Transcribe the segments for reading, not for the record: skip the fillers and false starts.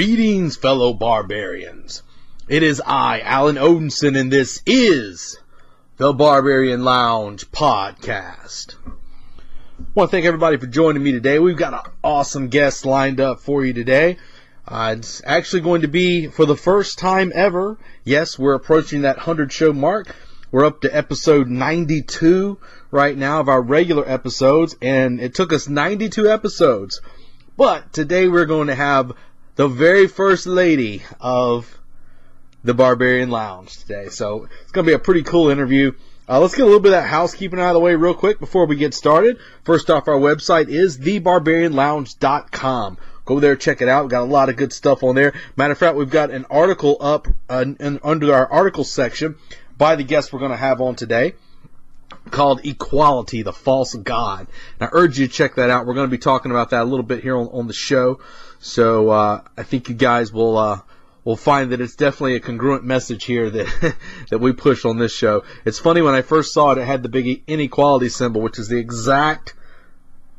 Greetings, fellow barbarians. It is I, Alan Odinson, and this is the Barbarian Lounge podcast. I want to thank everybody for joining me today. We've got an awesome guest lined up for you today. It's actually going to be for the first time ever. Yes, we're approaching that 100 show mark. We're up to episode 92 right now of our regular episodes, and it took us 92 episodes. But today we're going to have the very first lady of the Barbarian Lounge today. So it's going to be a pretty cool interview. Let's get a little bit of that housekeeping out of the way real quick before we get started. First off, our website is thebarbarianlounge.com. Go there, check it out. We've got a lot of good stuff on there. Matter of fact, we've got an article up under our articles section by the guest we're going to have on today, called Equality, the False God. And I urge you to check that out. We're going to be talking about that a little bit here on the show. So I think you guys will find that it's definitely a congruent message here that that we push on this show. It's funny, when I first saw it, it had the big inequality symbol, which is the exact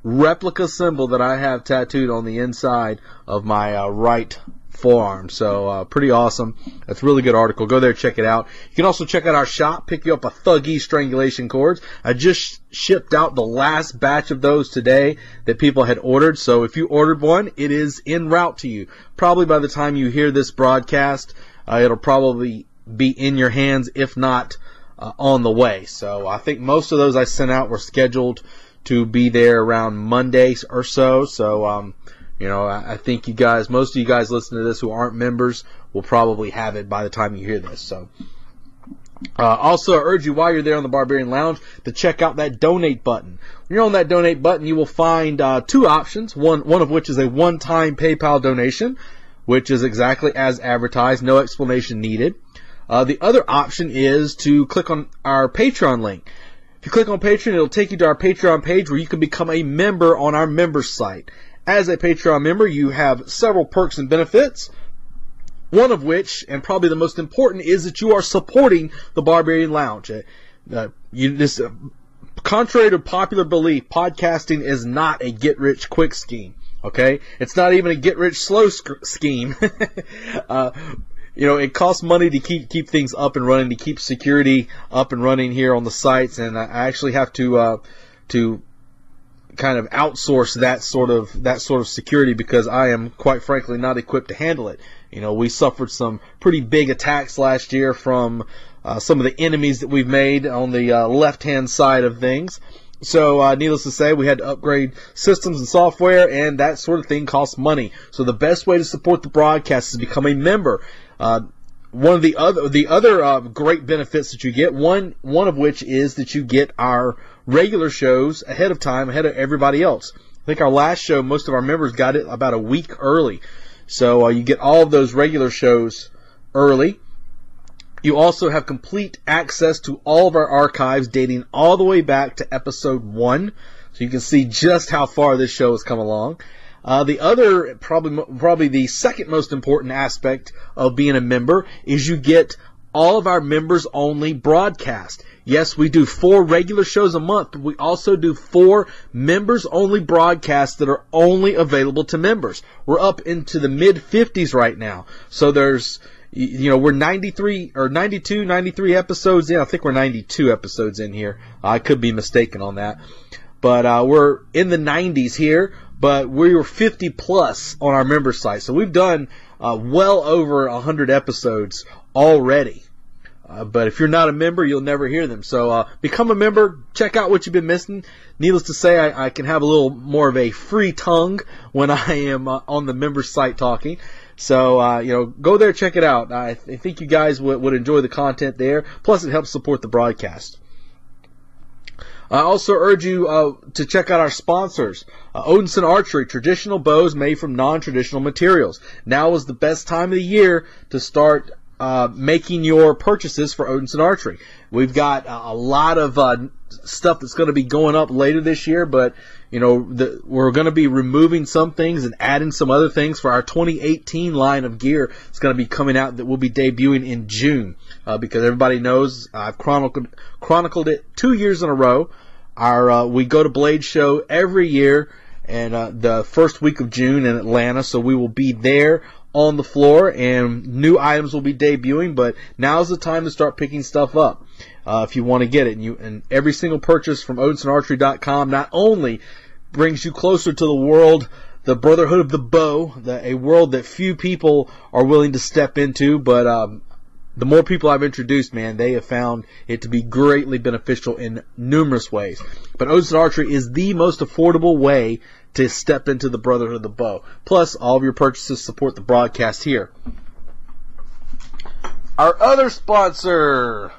replica symbol that I have tattooed on the inside of my right forearm. So pretty awesome. That's a really good article. Go there, check it out. You can also check out our shop, pick you up a Thuggy strangulation cords. I just shipped out the last batch of those today that people had ordered. So if you ordered one, it is en route to you. Probably by the time you hear this broadcast, it'll probably be in your hands, if not on the way. So I think most of those I sent out were scheduled to be there around Monday or so. So I think you guys, most of you guys listening to this who aren't members will probably have it by the time you hear this. So, also I urge you, while you're there on the Barbarian Lounge, to check out that donate button. When you're on that donate button, you will find two options. One of which is a one-time PayPal donation, which is exactly as advertised, no explanation needed. The other option is to click on our Patreon link. If you click on Patreon, it'll take you to our Patreon page where you can become a member on our members site. As a Patreon member, you have several perks and benefits, one of which, and probably the most important, is that you are supporting the Barbarian Lounge. Contrary to popular belief, podcasting is not a get-rich-quick scheme, okay? It's not even a get-rich-slow scheme. It costs money to keep things up and running, to keep security up and running here on the sites, and I actually have to kind of outsource that sort of security because I am, quite frankly, not equipped to handle it. We suffered some pretty big attacks last year from some of the enemies that we've made on the left-hand side of things. So, needless to say, we had to upgrade systems and software, and that sort of thing costs money. So the best way to support the broadcast is to become a member. One of the other great benefits that you get, one of which is that you get our regular shows ahead of time, ahead of everybody else. I think our last show, most of our members got it about a week early. So you get all of those regular shows early. You also have complete access to all of our archives dating all the way back to episode 1. So you can see just how far this show has come along. The other, probably the second most important aspect of being a member is you get all of our members-only broadcast. Yes, we do 4 regular shows a month, but we also do 4 members-only broadcasts that are only available to members. We're up into the mid-50s right now. So there's, we're 93 episodes in. I think we're 92 episodes in here. I could be mistaken on that. But we're in the 90s here, but we were 50 plus on our member site. So we've done well over 100 episodes already. But if you're not a member, you'll never hear them. So become a member, check out what you've been missing. Needless to say, I can have a little more of a free tongue when I am on the member site talking. So, go there, check it out. I think you guys would enjoy the content there. Plus, it helps support the broadcast. I also urge you to check out our sponsors. Odinson Archery, traditional bows made from non-traditional materials. Now is the best time of the year to start making your purchases for Odinson Archery. We've got a lot of stuff that's going to be going up later this year, but we're going to be removing some things and adding some other things for our 2018 line of gear. It's going to be coming out that will be debuting in June because everybody knows I've chronicled it 2 years in a row. We go to Blade Show every year, and the first week of June in Atlanta, so we will be there on the floor, and new items will be debuting, but now's the time to start picking stuff up if you want to get it. And every single purchase from OdinsonArchery.com not only brings you closer to the world, the brotherhood of the bow, a world that few people are willing to step into, but the more people I've introduced, man, they have found it to be greatly beneficial in numerous ways. But Odinson Archery is the most affordable way to step into the brotherhood of the bow. Plus, all of your purchases support the broadcast here. Our other sponsor,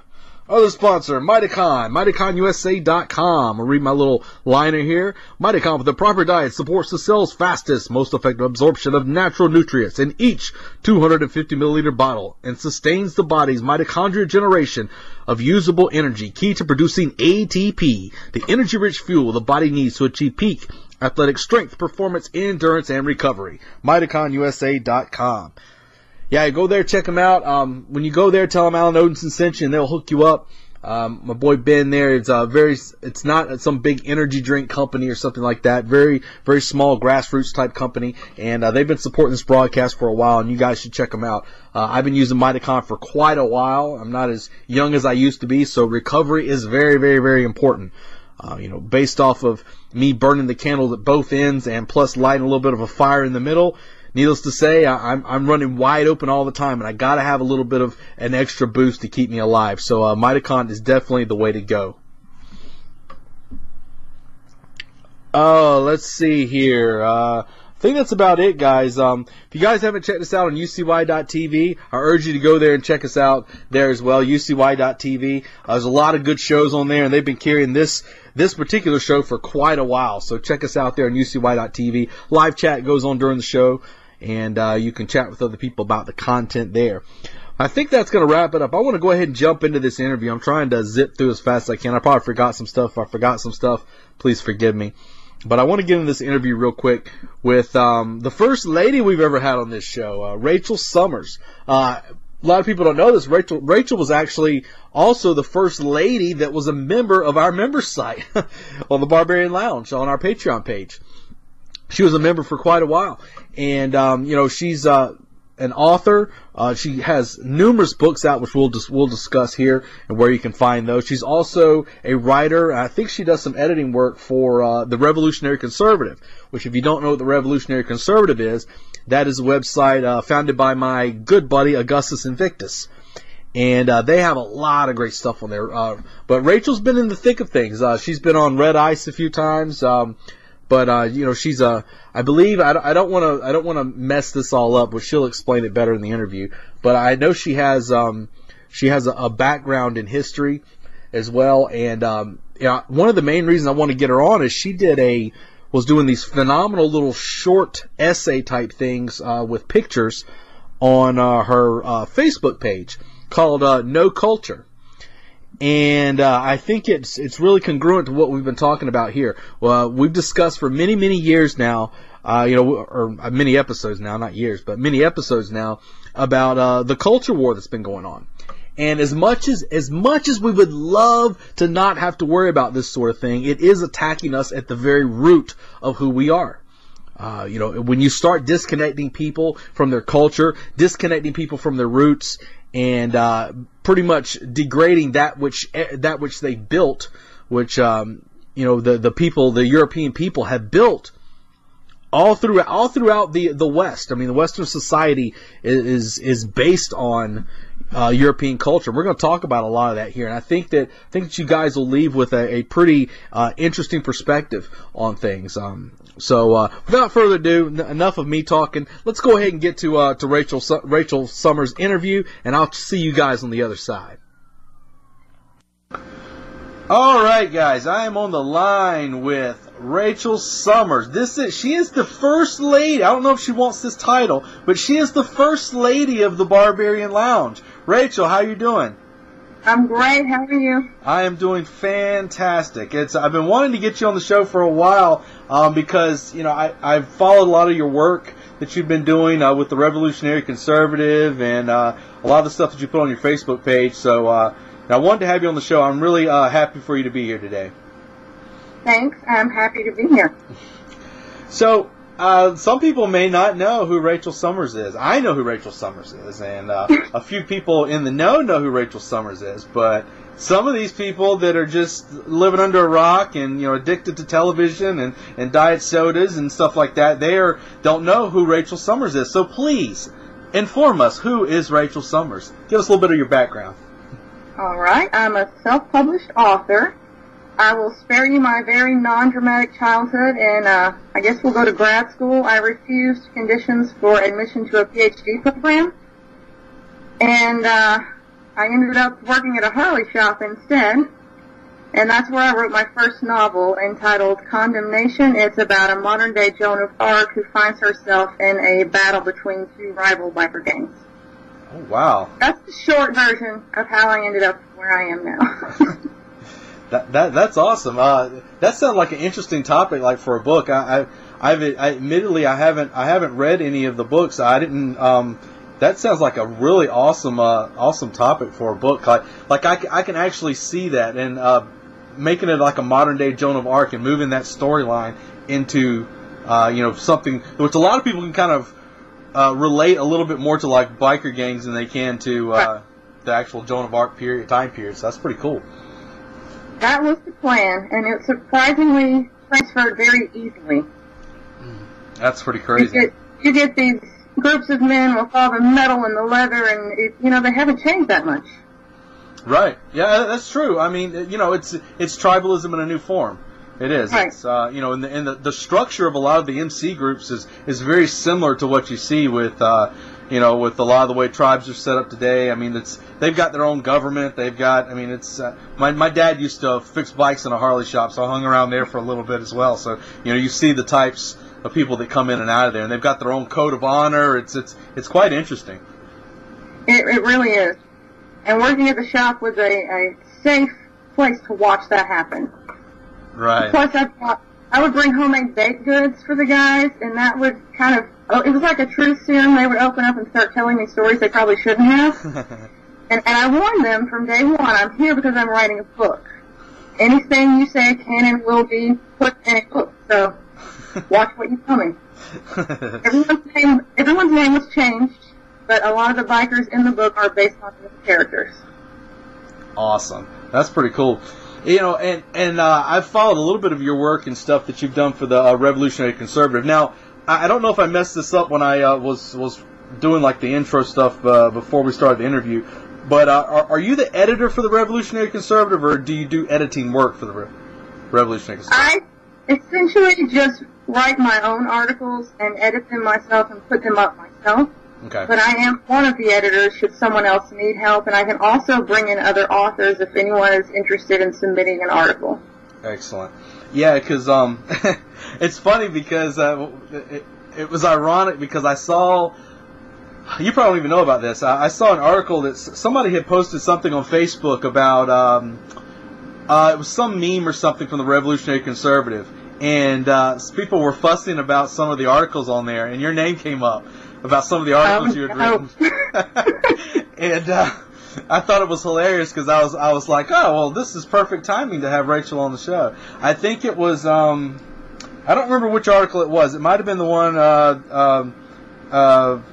Mightycon, MightyConUSA.com. I'll read my little liner here. Mightycon, with the proper diet, supports the cell's fastest, most effective absorption of natural nutrients in each 250 milliliter bottle and sustains the body's mitochondrial generation of usable energy, key to producing ATP, the energy-rich fuel the body needs to achieve peak athletic strength, performance, endurance, and recovery. MightyConUSA.com. Yeah, go there, check them out. When you go there, tell them Alan Odinson sent you, and they'll hook you up. My boy Ben there, it's not some big energy drink company or something like that. Very, very small grassroots type company, and they've been supporting this broadcast for a while, and you guys should check them out. I've been using Mightycon for quite a while. I'm not as young as I used to be, so recovery is very, very, very important. Based off of me burning the candle at both ends and plus lighting a little bit of a fire in the middle. Needless to say, I'm running wide open all the time, and I got to have a little bit of an extra boost to keep me alive. So Mightycon is definitely the way to go. Oh, let's see here. I think that's about it, guys. If you guys haven't checked us out on UCY.tv, I urge you to go there and check us out there as well, UCY.tv. There's a lot of good shows on there, and they've been carrying this particular show for quite a while. So check us out there on UCY.tv. Live chat goes on during the show, and you can chat with other people about the content there. I think that's going to wrap it up. I want to go ahead and jump into this interview. I'm trying to zip through as fast as I can. I probably forgot some stuff. If I forgot some stuff, please forgive me. But I want to get into this interview real quick with the first lady we've ever had on this show, Rachel Summers. A lot of people don't know this. Rachel was actually also the first lady that was a member of our member site on the Barbarian Lounge on our Patreon page. She was a member for quite a while. And, she's an author. She has numerous books out, which we'll discuss here and where you can find those. She's also a writer. I think she does some editing work for the Revolutionary Conservative, which, if you don't know what the Revolutionary Conservative is, that is a website founded by my good buddy Augustus Invictus. And they have a lot of great stuff on there. But Rachel's been in the thick of things. She's been on Red Ice a few times. But she's I believe, I don't want to mess this all up, but she'll explain it better in the interview. But I know she has a background in history as well. And one of the main reasons I want to get her on is she was doing these phenomenal little short essay type things with pictures on her Facebook page called No Culture. And I think it's really congruent to what we've been talking about here. Well, we've discussed for many, many years now, or many episodes now, not years, but many episodes now, about the culture war that's been going on. And as much as we would love to not have to worry about this sort of thing, it is attacking us at the very root of who we are. When you start disconnecting people from their culture, disconnecting people from their roots, and pretty much degrading that which they built, which the European people have built all throughout the West. I mean, the Western society is based on European culture. We're going to talk about a lot of that here, and I think that you guys will leave with a pretty interesting perspective on things. So without further ado, enough of me talking. Let's go ahead and get to Rachel Summers' interview, and I'll see you guys on the other side. All right, guys, I am on the line with Rachel Summers. She is the first lady. I don't know if she wants this title, but she is the first lady of the Barbarian Lounge. Rachel, how you doing? I'm great. How are you? I am doing fantastic. I've been wanting to get you on the show for a while because I've followed a lot of your work that you've been doing with the Revolutionary Conservative and a lot of the stuff that you put on your Facebook page. So I wanted to have you on the show. I'm really happy for you to be here today. Thanks. I'm happy to be here. So Some people may not know who Rachel Summers is. I know who Rachel Summers is, and a few people in the know who Rachel Summers is. But some of these people that are just living under a rock and addicted to television and diet sodas and stuff like that, don't know who Rachel Summers is. So please inform us, who is Rachel Summers? Give us a little bit of your background. All right. I'm a self-published author. I will spare you my very non-dramatic childhood, and I guess we'll go to grad school. I refused conditions for admission to a PhD program, and I ended up working at a Harley shop instead, and that's where I wrote my first novel entitled Condemnation. It's about a modern-day Joan of Arc who finds herself in a battle between two rival biker gangs. Oh, wow. That's the short version of how I ended up where I am now. That's awesome. That sounds like an interesting topic, like for a book. Admittedly I haven't read any of the books. I didn't. That sounds like a really awesome topic for a book. Like I can actually see that and making it like a modern day Joan of Arc and moving that storyline into something which a lot of people can kind of relate a little bit more to, like biker gangs than they can to the actual Joan of Arc time period. So that's pretty cool. That was the plan, and it surprisingly transferred very easily. That's pretty crazy. You get these groups of men with all the metal and the leather, and they haven't changed that much. Right. Yeah, that's true. I mean, it's tribalism in a new form. It is. Right. It's and the structure of a lot of the MC groups is very similar to what you see with with a lot of the way tribes are set up today. I mean, they've got their own government. They've got, my dad used to fix bikes in a Harley shop, so I hung around there for a little bit as well. So, you see the types of people that come in and out of there, and they've got their own code of honor. It's quite interesting. It really is. And working at the shop was a safe place to watch that happen. Right. Plus, I would bring homemade baked goods for the guys, and that would kind of, it was like a truth serum. They would open up and start telling me stories they probably shouldn't have. and I warned them from day one, I'm here because I'm writing a book. Anything you say can and will be put in a book, so watch what you tell me. Everyone's name was changed, but a lot of the bikers in the book are based on the characters. Awesome. That's pretty cool. And I've followed a little bit of your work and stuff that you've done for the Revolutionary Conservative. Now, I don't know if I messed this up when I was doing like the intro stuff before we started the interview, but are you the editor for the Revolutionary Conservative, or do you do editing work for the Revolutionary Conservative? I essentially just write my own articles and edit them myself and put them up myself. Okay. But I am one of the editors should someone else need help, and I can also bring in other authors if anyone is interested in submitting an article. Excellent. Yeah, because it's funny because it was ironic because I saw, you probably don't even know about this, I saw an article that somebody had posted something on Facebook about, it was some meme or something from the Revolutionary Conservative, and people were fussing about some of the articles on there, and your name came up about some of the articles you had written. And I thought it was hilarious because I was like, oh, well, this is perfect timing to have Rachel on the show. I think it was, I don't remember which article it was. It might have been the one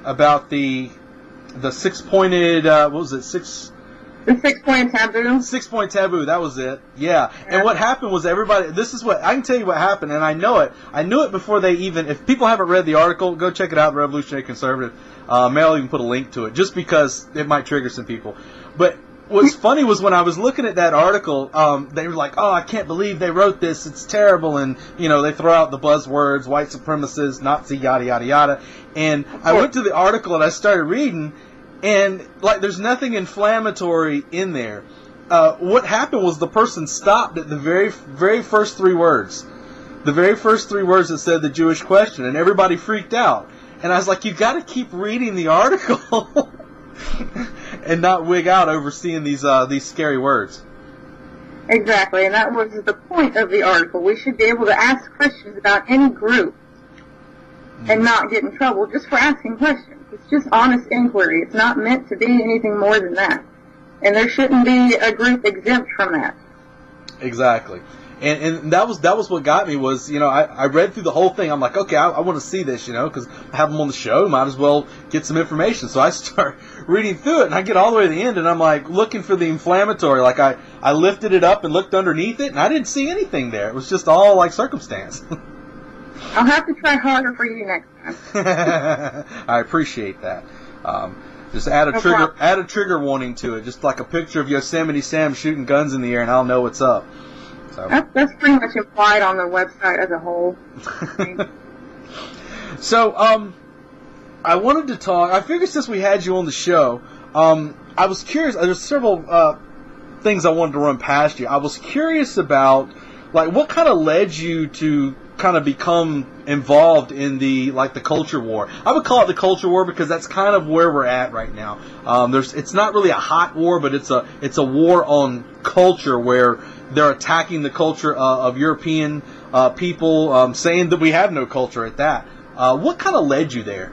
about the six-pointed, what was it, The 6-point taboo? 6-point taboo, that was it. Yeah. And what happened was I can tell you what happened, and I know it. I knew it before they even, if people haven't read the article, go check it out, The Revolutionary Conservative. I'll even put a link to it, just because it might trigger some people. But what's funny was when I was looking at that article, they were like, oh, I can't believe they wrote this, it's terrible, and, they throw out the buzzwords, white supremacists, Nazi, yada, yada, yada. And I went to the article and I started reading, and, there's nothing inflammatory in there. What happened was the person stopped at the very, very first 3 words. The very first 3 words that said the Jewish question, and everybody freaked out. And I was like, you gotta keep reading the article and not wig out over seeing these scary words. Exactly, and that was the point of the article. We should be able to ask questions about any group and not get in trouble just for asking questions. It's just honest inquiry. It's not meant to be anything more than that. And there shouldn't be a group exempt from that. Exactly. And that was what got me was, I read through the whole thing. I'm like, okay, I want to see this, because I have them on the show. Might as well get some information. So I start reading through it, and I get all the way to the end, and I'm like looking for the inflammatory. Like I lifted it up and looked underneath it, and I didn't see anything there. It was just all like circumstance. I'll have to try harder for you next time. I appreciate that. Just add a trigger warning to it, just like a picture of Yosemite Sam shooting guns in the air, and I'll know what's up. So. That's pretty much implied on the website as a whole. So, I wanted to talk. I figured since we had you on the show, I was curious. There's several things I wanted to run past you. I was curious about, like, what kind of led you to kind of become involved in the culture war. I would call it the culture war because that's kind of where we're at right now. It's not really a hot war, but it's a war on culture where they're attacking the culture of European people, saying that we have no culture at that. What kind of led you there?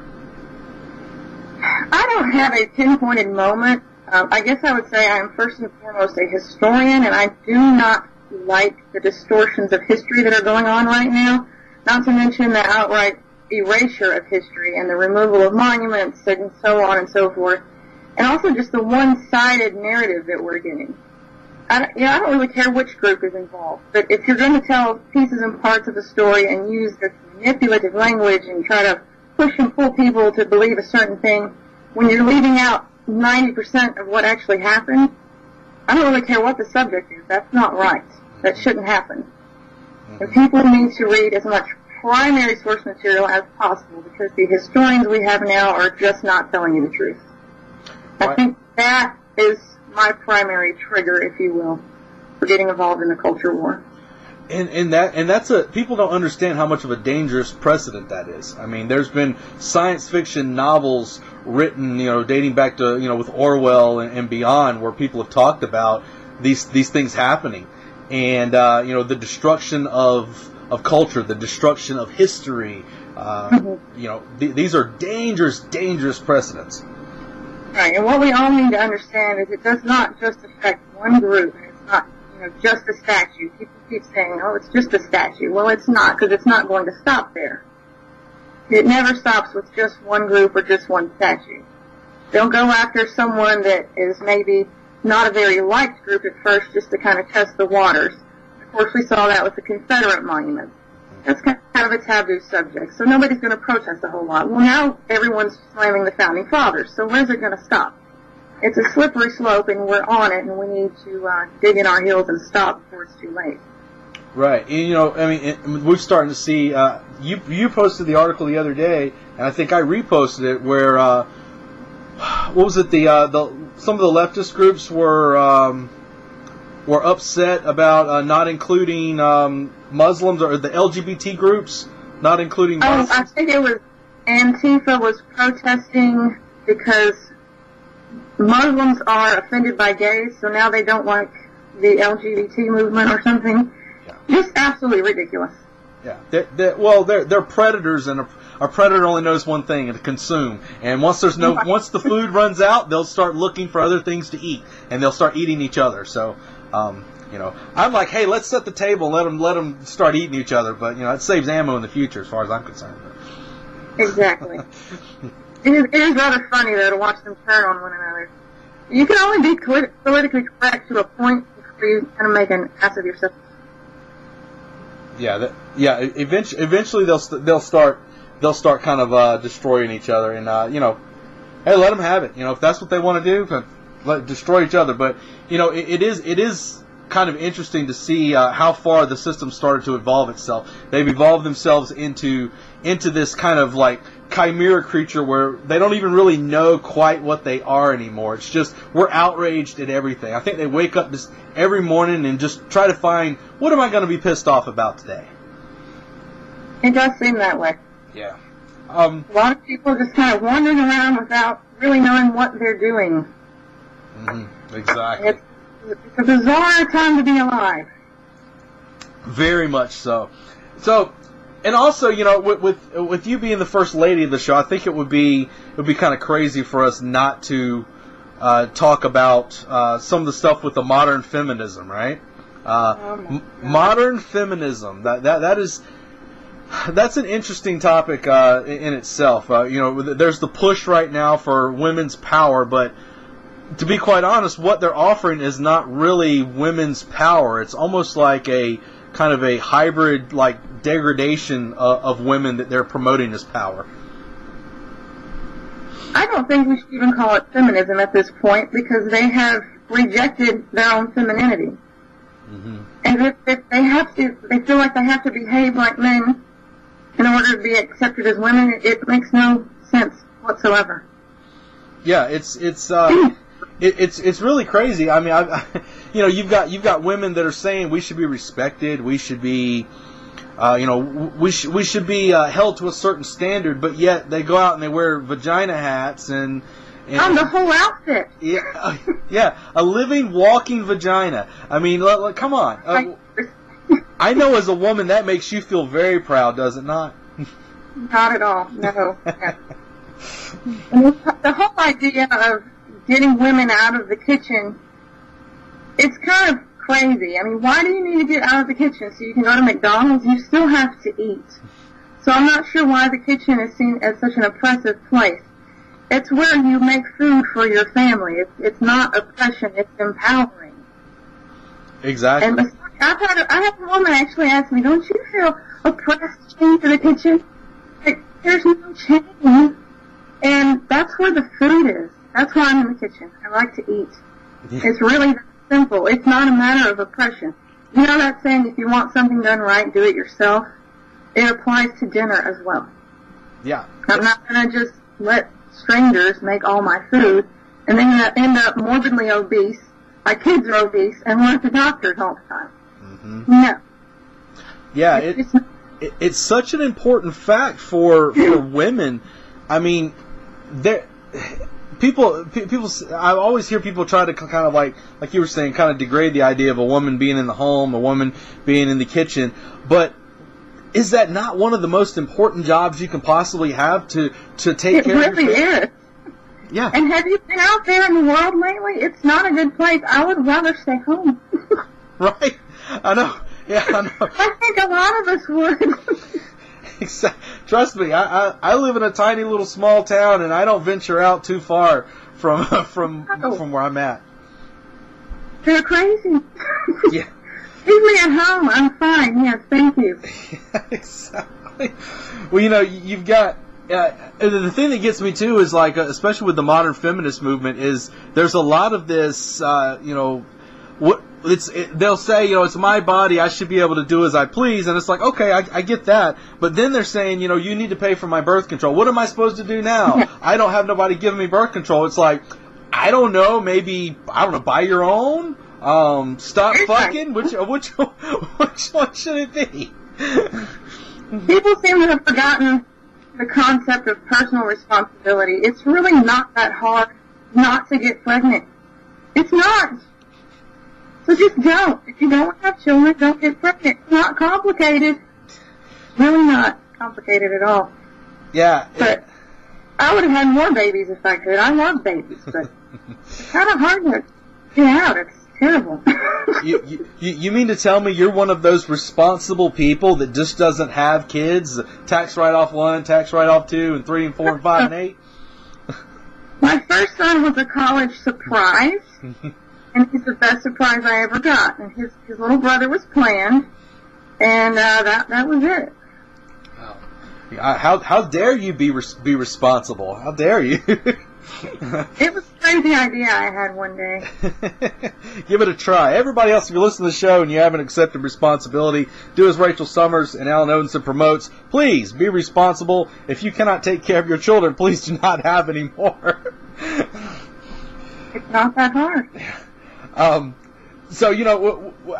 I don't have a pinpointed moment. I guess I would say I am first and foremost a historian, and I do not like the distortions of history that are going on right now, not to mention the outright erasure of history and the removal of monuments and so on and so forth, and also just the one-sided narrative that we're getting. I don't really care which group is involved, but if you're going to tell pieces and parts of the story and use this manipulative language and try to push and pull people to believe a certain thing, when you're leaving out 90% of what actually happened, I don't really care what the subject is. That's not right. That shouldn't happen. Mm-hmm. And people need to read as much primary source material as possible because the historians we have now are just not telling you the truth. Right. I think that is my primary trigger, if you will, for getting involved in the culture war. And that's people don't understand how much of a dangerous precedent that is. I mean, there's been science fiction novels written, dating back to, with Orwell and beyond, where people have talked about these things happening, and the destruction of culture, the destruction of history. These are dangerous precedents. Right, and what we all need to understand is it does not just affect one group. It's not just a statue. People keep saying, oh, it's just a statue. Well, it's not, because it's not going to stop there. It never stops with just one group or just one statue. They'll go after someone that is maybe not a very liked group at first just to kind of test the waters. Of course, we saw that with the Confederate monuments. That's kind of a taboo subject, so nobody's going to protest a whole lot. Well, now everyone's slamming the Founding Fathers, so where's it going to stop? It's a slippery slope, and we're on it, and we need to dig in our heels and stop before it's too late. Right. And, we're starting to see, you posted the article the other day, and I think I reposted it, where, what was it, some of the leftist groups were upset about not including Muslims, or the LGBT groups, not including Muslims. I think it was Antifa was protesting because Muslims are offended by gays, so now they don't like the LGBT movement or something. Yeah. Just absolutely ridiculous. Yeah. They're predators, and a predator only knows one thing: to consume. And once once the food runs out, they'll start looking for other things to eat, and they'll start eating each other. So, I'm like, hey, let's set the table, and let them start eating each other. But it saves ammo in the future, as far as I'm concerned. Exactly. It is rather funny, though, to watch them turn on one another. You can only be politically correct to a point before you kind of make an ass of yourself. Yeah, eventually they'll start kind of destroying each other, and hey, let them have it. If that's what they want to do, destroy each other. But it is kind of interesting to see how far the system started to evolve itself. They've evolved themselves into this kind of like chimera creature where they don't even really know quite what they are anymore. It's just, we're outraged at everything. I think they wake up just every morning and just try to find, what am I going to be pissed off about today? It does seem that way. Yeah. A lot of people just kind of wandering around without really knowing what they're doing. Mm-hmm. Exactly. It's a bizarre time to be alive. Very much so. So, and also, with you being the first lady of the show, I think it would be kind of crazy for us not to talk about some of the stuff with the modern feminism, right? Modern feminism. That's an interesting topic in itself. There's the push right now for women's power, but to be quite honest, what they're offering is not really women's power. It's almost like a kind of a hybrid, like, degradation of women that they're promoting as power. I don't think we should even call it feminism at this point, because they have rejected their own femininity. Mm-hmm. And if they feel like they have to behave like men in order to be accepted as women, it makes no sense whatsoever. Yeah, it's really crazy. I mean, you've got women that are saying we should be respected, we should be, we should be held to a certain standard, but yet they go out and they wear vagina hats and the whole outfit. Yeah, a living, walking vagina. I mean, come on. I know as a woman that makes you feel very proud, does it not? Not at all. No. The whole idea of getting women out of the kitchen, it's kind of crazy. I mean, why do you need to get out of the kitchen? So you can go to McDonald's? You still have to eat. So I'm not sure why the kitchen is seen as such an oppressive place. It's where you make food for your family. It's not oppression. It's empowering. Exactly. And I had a woman actually ask me, "Don't you feel oppressed going to the kitchen?" Like, there's no change. And that's where the food is. That's why I'm in the kitchen. I like to eat. Yeah. It's really that simple. It's not a matter of oppression. You know that saying, if you want something done right, do it yourself? It applies to dinner as well. Yeah. I'm not going to just let strangers make all my food and then end up morbidly obese. My kids are obese and we're at the doctors all the time. Mm-hmm. No. Yeah, it's such an important fact for women. I mean, people. I always hear people try to kind of like you were saying, kind of degrade the idea of a woman being in the home, a woman being in the kitchen. But is that not one of the most important jobs you can possibly have to take care of yourself? It really is. Yeah. And have you been out there in the world lately? It's not a good place. I would rather stay home. Right. I know. Yeah, I know. I think a lot of us would. Trust me, I live in a tiny little small town, and I don't venture out too far from where I'm at. They're crazy. Yeah. Leave me at home. I'm fine. Yes, thank you. Yeah, exactly. Well, you've got the thing that gets me too is like, especially with the modern feminist movement, is there's a lot of this. They'll say, it's my body, I should be able to do as I please, and it's like, okay, I get that, but then they're saying, you need to pay for my birth control. What am I supposed to do now? Yeah. I don't have nobody giving me birth control. It's like, I don't know, maybe, buy your own? Stop fucking? Which one should it be? People seem to have forgotten the concept of personal responsibility. It's really not that hard not to get pregnant. It's not. So just don't. If you don't have children, don't get pregnant. It's not complicated. Really not complicated at all. Yeah. But I would have had more babies if I could. I love babies, but it's kind of hard to get out. It's terrible. You mean to tell me you're one of those responsible people that just doesn't have kids? Tax write-off 1, tax write-off 2, and 3, and 4, and 5, and 8? My first son was a college surprise. And he's the best surprise I ever got. And his little brother was planned, and that was it. Wow. How dare you be responsible? How dare you? It was a crazy idea I had one day. Give it a try. Everybody else, if you listen to the show and you haven't accepted responsibility, do as Rachel Summers and Alan Odinson promotes. Please be responsible. If you cannot take care of your children, please do not have any more. It's not that hard. So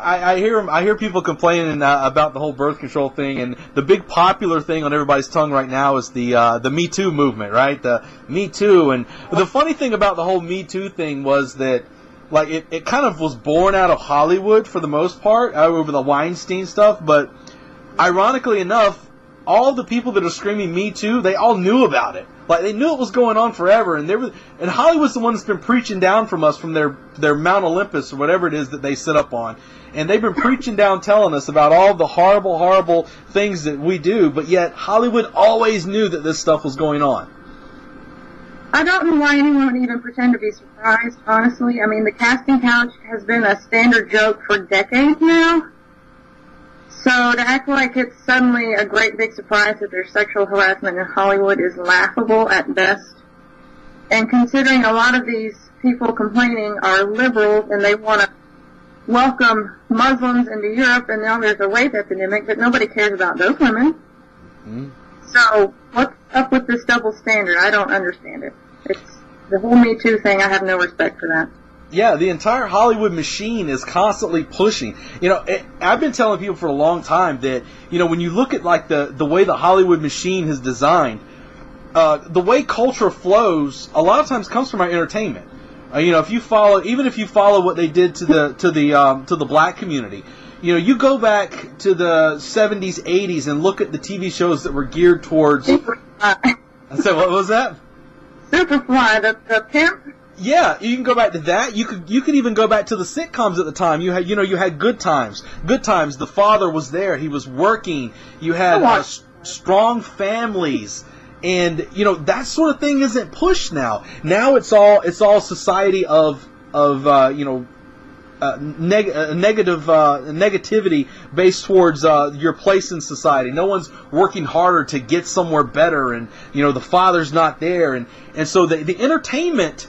I hear people complaining about the whole birth control thing, and the big popular thing on everybody's tongue right now is the Me Too movement, right? The Me Too, and the funny thing about the whole Me Too thing was that, like, it kind of was born out of Hollywood for the most part, over the Weinstein stuff, but ironically enough, all the people that are screaming Me Too, they all knew about it. Like, they knew it was going on forever, and Hollywood's the one that's been preaching down from us from their Mount Olympus or whatever it is that they sit up on. And they've been preaching down, telling us about all the horrible, horrible things that we do, but yet Hollywood always knew that this stuff was going on. I don't know why anyone would even pretend to be surprised, honestly. I mean, the casting couch has been a standard joke for decades now. So to act like it's suddenly a great big surprise that there's sexual harassment in Hollywood is laughable at best. And considering a lot of these people complaining are liberals and they want to welcome Muslims into Europe, and now there's a rape epidemic, but nobody cares about those women. Mm-hmm. So what's up with this double standard? I don't understand it. It's the whole Me Too thing. I have no respect for that. Yeah, the entire Hollywood machine is constantly pushing. You know, I've been telling people for a long time that, you know, when you look at like the way the Hollywood machine is designed, the way culture flows a lot of times comes from our entertainment. You know, if you follow what they did to the black community, you know, you go back to the 70s, 80s, and look at the TV shows that were geared towards. So what was that? Superfly, the pimp. Yeah, you can go back to that. You could even go back to the sitcoms at the time. You had Good Times. Good Times. The father was there. He was working. You had strong families. And, you know, that sort of thing isn't pushed now. Now it's all society of negativity based towards your place in society. No one's working harder to get somewhere better, and, you know, the father's not there. And so the entertainment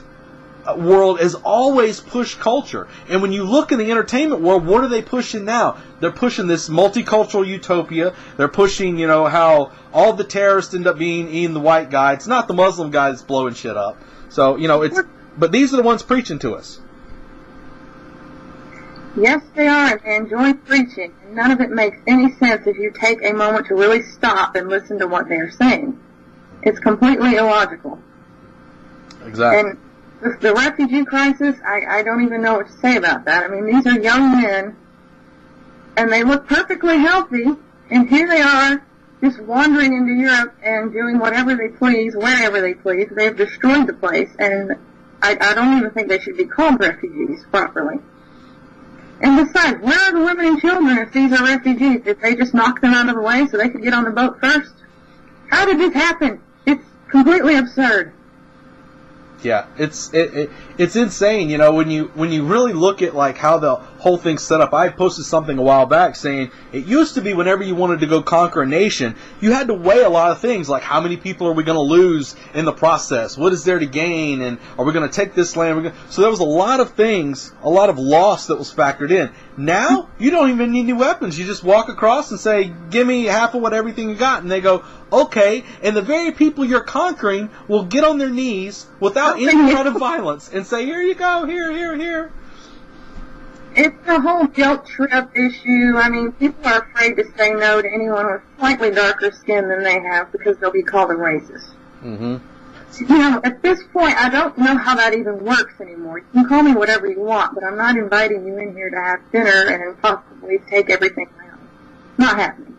world has always pushed culture. And when you look in the entertainment world, what are they pushing now? They're pushing this multicultural utopia. They're pushing, you know, how all the terrorists end up being the white guy. It's not the Muslim guy that's blowing shit up. So, you know, but these are the ones preaching to us. Yes, they are, and they enjoy preaching. And none of it makes any sense if you take a moment to really stop and listen to what they're saying. It's completely illogical. Exactly. And the refugee crisis, I don't even know what to say about that. I mean, these are young men, and they look perfectly healthy, and here they are just wandering into Europe and doing whatever they please, wherever they please. They've destroyed the place, and I don't even think they should be called refugees properly. And besides, where are the women and children if these are refugees? Did they just knock them out of the way so they could get on the boat first? How did this happen? It's completely absurd. Yeah, it's insane, you know, when you really look at like how the whole thing's set up. I posted something a while back saying it used to be whenever you wanted to go conquer a nation, you had to weigh a lot of things, like how many people are we going to lose in the process? What is there to gain? And are we going to take this land? So there was a lot of things, a lot of loss that was factored in. Now, you don't even need any weapons. You just walk across and say, give me half of what everything you got. And they go, okay. And the very people you're conquering will get on their knees without any kind of violence and say, here you go, here. It's a whole guilt trip issue. I mean, people are afraid to say no to anyone with slightly darker skin than they have because they'll be called a racist. Mm-hmm. You know, at this point, I don't know how that even works anymore. You can call me whatever you want, but I'm not inviting you in here to have dinner and possibly take everything around. Not happening.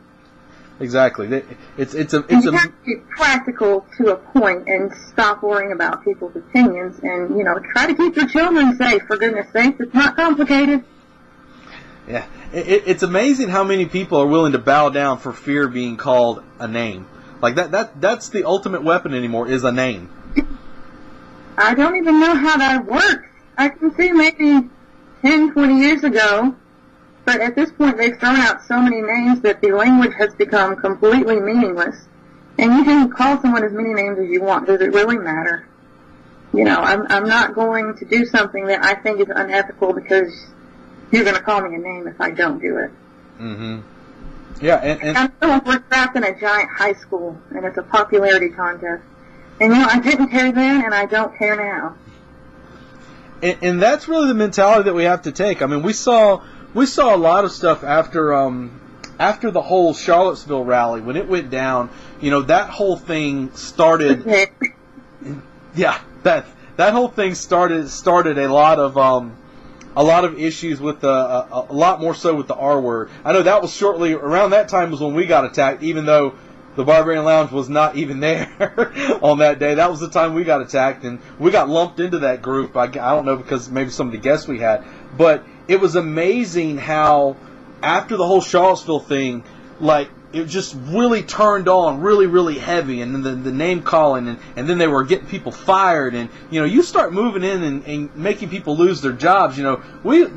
Exactly. You have to be practical to a point and stop worrying about people's opinions and, you know, try to keep your children safe, for goodness sakes. It's not complicated. Yeah. It's amazing how many people are willing to bow down for fear of being called a name. Like that's the ultimate weapon anymore, is a name. I don't even know how that works. I can see maybe 10, 20 years ago, but at this point they've thrown out so many names that the language has become completely meaningless. And you can call someone as many names as you want. Does it really matter? You know, I'm not going to do something that I think is unethical because you're going to call me a name if I don't do it. Mm-hmm. Yeah, and I'm still we're trapped in a giant high school, and it's a popularity contest. And, you know, I didn't care then, and I don't care now. And that's really the mentality that we have to take. I mean, we saw a lot of stuff after the whole Charlottesville rally. When it went down, you know, that whole thing started. Yeah, that whole thing started a lot of issues with a lot more so with the R word. I know that was shortly around that time was when we got attacked, even though the Barbarian Lounge was not even there on that day. That was the time we got attacked, and we got lumped into that group. I don't know, because maybe some of the guests we had, but it was amazing how after the whole Charlottesville thing, like, it just really turned on really, really heavy, and then the name calling, and then they were getting people fired, and, you know, you start moving in and making people lose their jobs. You know,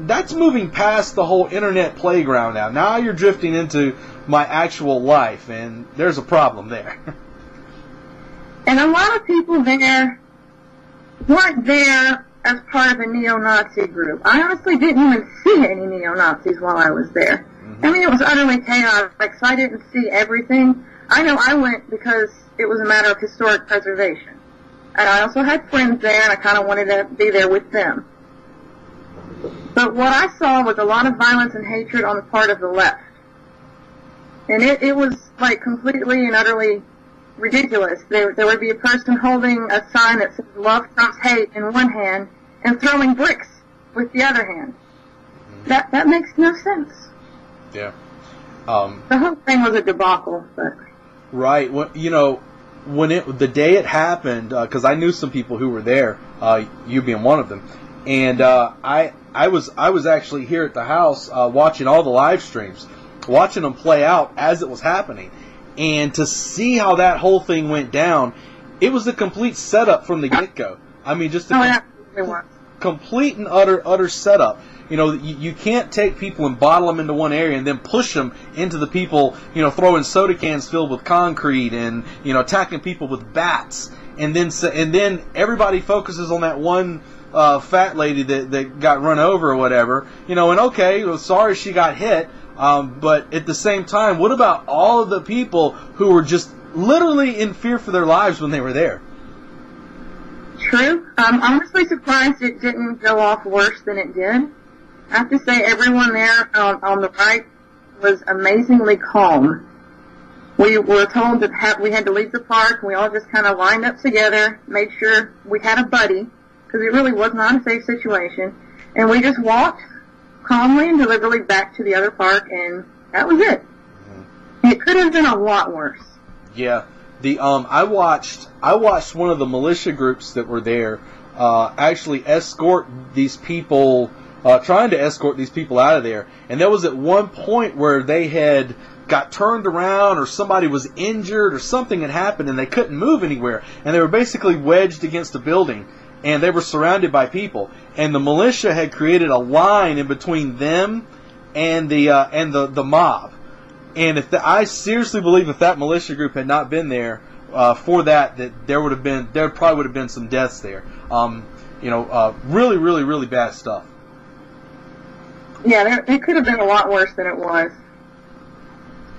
that's moving past the whole internet playground now. Now you're drifting into my actual life, and there's a problem there. And a lot of people there weren't there as part of a neo-Nazi group. I honestly didn't even see any neo-Nazis while I was there. I mean, it was utterly chaotic, so I didn't see everything. I know I went because it was a matter of historic preservation. And I also had friends there, and I kind of wanted to be there with them. But what I saw was a lot of violence and hatred on the part of the left. And it was, like, completely and utterly ridiculous. There would be a person holding a sign that says, "Love trumps hate," in one hand, and throwing bricks with the other hand. That makes no sense. Yeah. The whole thing was a debacle. But. Right. Well, you know, the day it happened, because I knew some people who were there, you being one of them, and I was actually here at the house watching all the live streams, watching them play out as it was happening, and to see how that whole thing went down, it was a complete setup from the get-go. I mean, just a complete and utter setup. You know, you can't take people and bottle them into one area and then push them into the people, you know, throwing soda cans filled with concrete and, you know, attacking people with bats. And then everybody focuses on that one fat lady that got run over or whatever. You know, and okay, well, sorry she got hit. But at the same time, what about all of the people who were just literally in fear for their lives when they were there? True. I'm honestly surprised it didn't go off worse than it did. I have to say, everyone there on the right was amazingly calm. We were told that we had to leave the park. We all just kind of lined up together, made sure we had a buddy, because it really was not a safe situation. And we just walked calmly and deliberately back to the other park, and that was it. It could have been a lot worse. Yeah. I watched one of the militia groups that were there actually escort these people. Trying to escort these people out of there. And there was at one point where they had got turned around, or somebody was injured, or something had happened, and they couldn't move anywhere. And they were basically wedged against a building, and they were surrounded by people. And the militia had created a line in between them and the mob. And I seriously believe if that militia group had not been there for that there probably would have been some deaths there. Really, really, really bad stuff. Yeah, it could have been a lot worse than it was.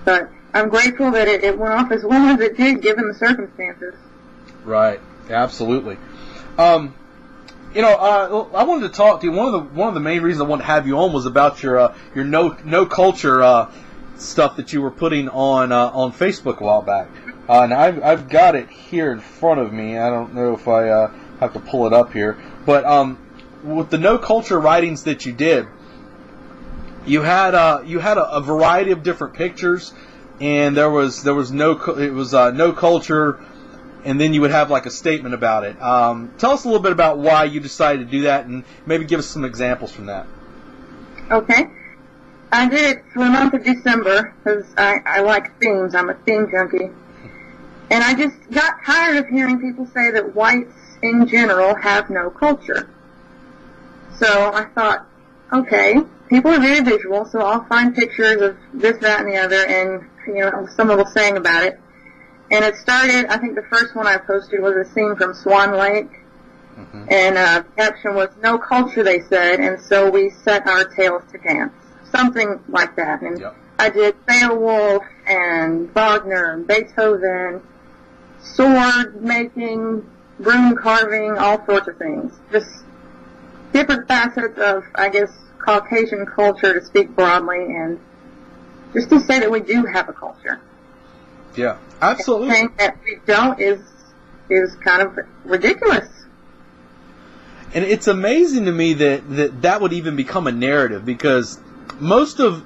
But I'm grateful that it went off as well as it did, given the circumstances. Right. Absolutely. I wanted to talk to you. One of the main reasons I wanted to have you on was about your no culture stuff that you were putting on Facebook a while back. And I've got it here in front of me. I don't know if I have to pull it up here, but with the no culture writings that you did. You had a variety of different pictures, and there was no culture, and then you would have like a statement about it. Tell us a little bit about why you decided to do that, and maybe give us some examples from that. Okay, I did it for the month of December because I like themes. I'm a theme junkie, and I just got tired of hearing people say that whites in general have no culture. So I thought, okay. People are very visual, so I'll find pictures of this, that, and the other, and, you know, some little saying about it. And it started, I think the first one I posted was a scene from Swan Lake, and the caption was, "No culture," they said, and so we set our tails to dance. Something like that. And I did Beowulf and Wagner and Beethoven, sword making, broom carving, all sorts of things. Just different facets of, I guess, Caucasian culture, to speak broadly, and just to say that we do have a culture. Yeah, absolutely. And saying that we don't is kind of ridiculous. And it's amazing to me that would even become a narrative, because most of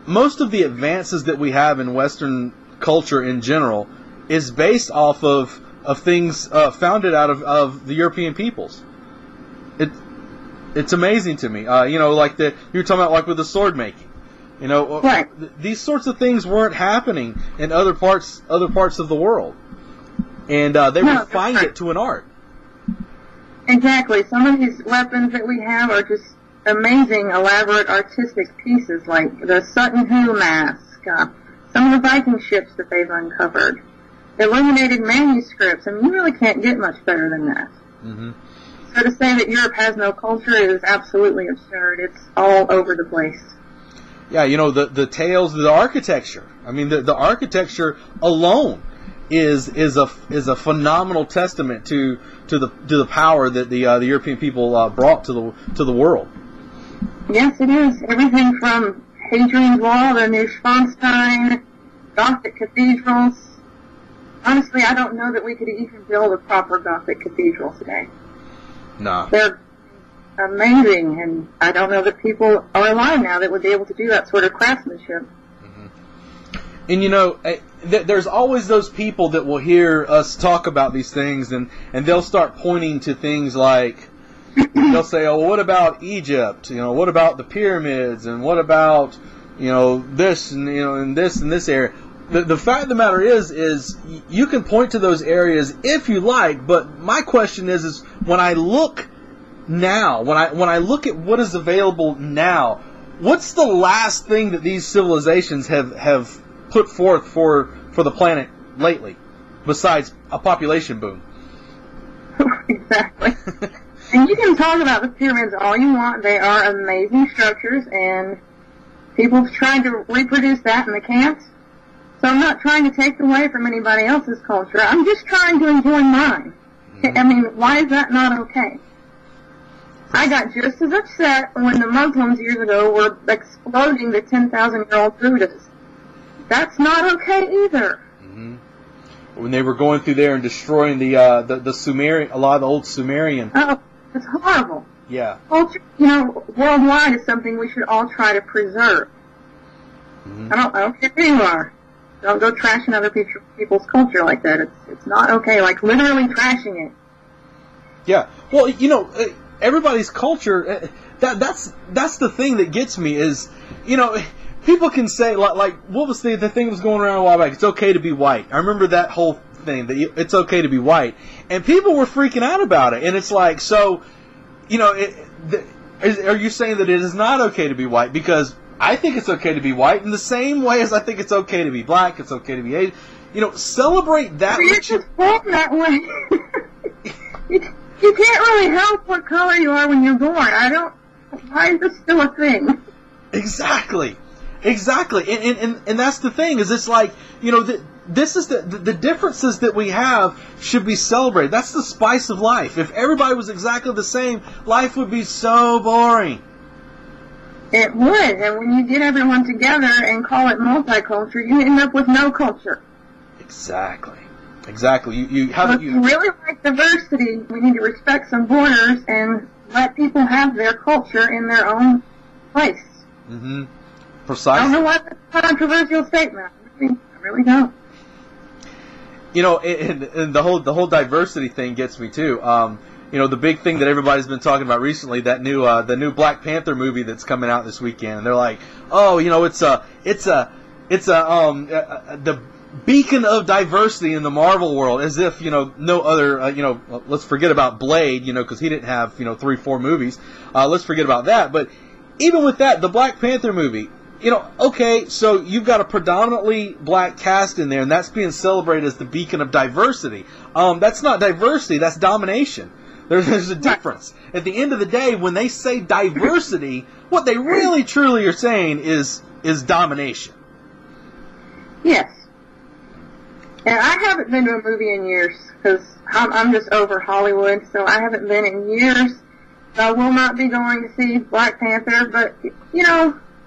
the advances that we have in Western culture in general is based off of things founded out of the European peoples. It's amazing to me. Like you were talking about, like with the sword making. Right. These sorts of things weren't happening in other parts of the world, and they refined it to an art. Exactly. Some of these weapons that we have are just amazing, elaborate, artistic pieces, like the Sutton Hoo mask, some of the Viking ships that they've uncovered, illuminated manuscripts. I mean, you really can't get much better than that. Mm-hmm. So to say that Europe has no culture is absolutely absurd. It's all over the place. Yeah, the tales, the architecture. I mean, the architecture alone is a phenomenal testament to the power that the European people brought to the world. Yes, it is. Everything from Hadrian's Wall to Neuschwanstein, Gothic cathedrals. Honestly, I don't know that we could even build a proper Gothic cathedral today. Nah. They're amazing, and I don't know that people are alive now that would be able to do that sort of craftsmanship. Mm-hmm. And there's always those people that will hear us talk about these things, and they'll start pointing to things like, they'll say, oh, what about Egypt? What about the pyramids? And what about, this and, and this area? The fact of the matter is you can point to those areas if you like, but my question is when I look now, when I look at what is available now, what's the last thing that these civilizations have put forth for the planet lately, besides a population boom? Exactly. And you can talk about the pyramids all you want. They are amazing structures, and people have tried to reproduce that in the camps. So I'm not trying to take away from anybody else's culture. I'm just trying to enjoy mine. Mm-hmm. I mean, why is that not okay? I got just as upset when the Muslims years ago were exploding the 10,000-year-old Buddhas. That's not okay either. Mm-hmm. When they were going through there and destroying the Sumerian, a lot of the old Sumerian. Oh, it's horrible. Yeah. Culture, worldwide is something we should all try to preserve. Mm-hmm. I don't care who you are. Don't go trashing other people's culture like that. It's not okay. Like literally trashing it. Yeah. Well, everybody's culture. That's the thing that gets me is, people can say like what was the thing that was going around a while back? It's okay to be white. I remember that whole thing that it's okay to be white, and people were freaking out about it. And it's like, so, are you saying that it is not okay to be white? Because I think it's okay to be white in the same way as I think it's okay to be black, it's okay to be Asian. Celebrate that. But you're just born that way. you can't really help what color you are when you're born. Why is this still a thing? Exactly. And that's the thing, is it's like, this is the differences that we have should be celebrated. That's the spice of life. If everybody was exactly the same, life would be so boring. It would, and when you get everyone together and call it multiculture, you end up with no culture. Exactly. You have you really like diversity. We need to respect some borders and let people have their culture in their own place. Mm-hmm. Precisely. I don't know why that's a controversial statement. I really don't. And the whole diversity thing gets me too. The big thing that everybody's been talking about recently, the new Black Panther movie that's coming out this weekend. And they're like, oh, it's the beacon of diversity in the Marvel world, as if, no other, let's forget about Blade, because he didn't have, 3-4 movies. Let's forget about that. But even with that, the Black Panther movie, okay, so you've got a predominantly black cast in there, and that's being celebrated as the beacon of diversity. That's not diversity, that's domination. There's a difference. At the end of the day, when they say diversity, what they really truly are saying is domination. Yes. And I haven't been to a movie in years, because I'm just over Hollywood, so I haven't been in years. So I will not be going to see Black Panther, but,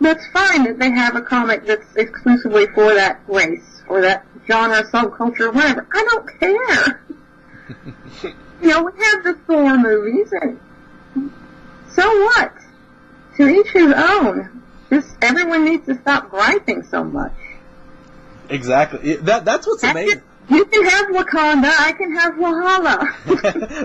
that's fine that they have a comic that's exclusively for that race, or that genre, subculture, whatever. I don't care. We have the Thor movies, and so what? To each his own. Just everyone needs to stop griping so much. Exactly. That's what's amazing. You can have Wakanda, I can have Valhalla.